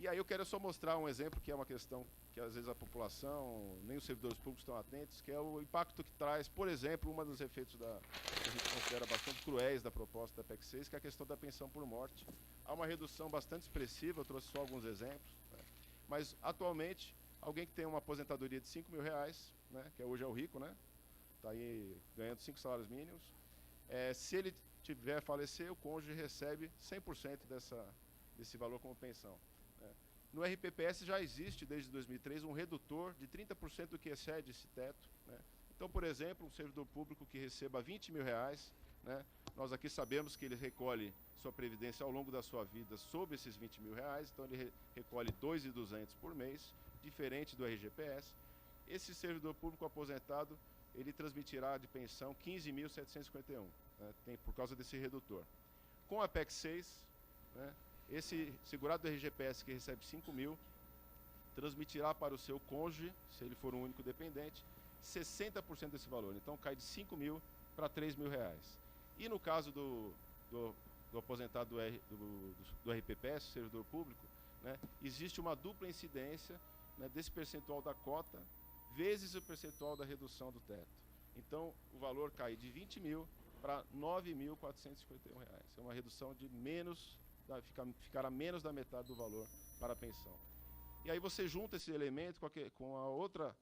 E aí eu quero só mostrar um exemplo que é uma questão que às vezes a população, nem os servidores públicos estão atentos, que é o impacto que traz, por exemplo, um dos efeitos que a gente considera bastante cruéis da proposta da PEC 6, que é a questão da pensão por morte. Há uma redução bastante expressiva, eu trouxe só alguns exemplos, né? Mas atualmente, alguém que tem uma aposentadoria de R$ 5.000, né, que hoje é o rico, né, está aí ganhando 5 salários mínimos, se ele tiver a falecer, o cônjuge recebe 100% desse valor como pensão. No RPPS já existe, desde 2003, um redutor de 30% do que excede esse teto, né? Então, por exemplo, um servidor público que receba R$ 20.000, né, nós aqui sabemos que ele recolhe sua previdência ao longo da sua vida sobre esses R$ 20.000, então ele recolhe R$ 2.200 por mês, diferente do RGPS. Esse servidor público aposentado, ele transmitirá de pensão 15.751, né, por causa desse redutor. Com a PEC 6, né, esse segurado do RGPS que recebe 5.000, transmitirá para o seu cônjuge, se ele for um único dependente, 60% desse valor. Então cai de 5.000 para R$ 3.000. E no caso do aposentado do RPPS, servidor público, né, existe uma dupla incidência, né, desse percentual da cota vezes o percentual da redução do teto. Então o valor cai de 20.000 para R$ 9.451. É uma redução de ficará menos da metade do valor para a pensão. E aí você junta esse elemento com a outra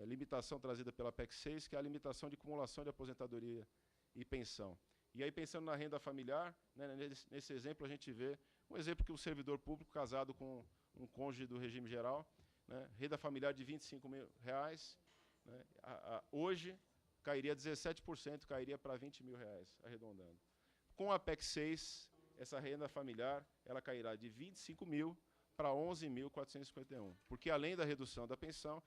limitação trazida pela PEC 6, que é a limitação de acumulação de aposentadoria e pensão. E aí, pensando na renda familiar, né, nesse exemplo a gente vê um exemplo que o servidor público casado com um cônjuge do regime geral, né, renda familiar de R$ 25.000, né, hoje cairia 17%, cairia para R$ 20.000, arredondando. Com a PEC 6, essa renda familiar ela cairá de 25.000 para 11.451, porque além da redução da pensão,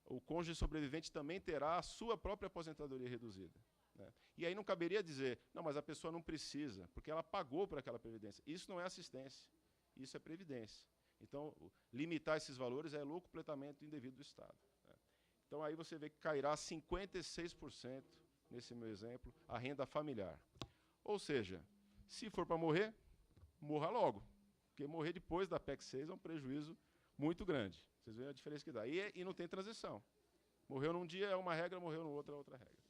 o cônjuge sobrevivente também terá a sua própria aposentadoria reduzida, né? E aí não caberia dizer, não, mas a pessoa não precisa, porque ela pagou por aquela previdência. Isso não é assistência, isso é previdência. Então, limitar esses valores é completamente indevido do Estado, né? Então aí você vê que cairá 56%, nesse meu exemplo, a renda familiar. Ou seja, se for para morrer, morra logo, porque morrer depois da PEC 6 é um prejuízo muito grande. Vocês veem a diferença que dá. E não tem transição. Morreu num dia é uma regra, morreu no outro é outra regra.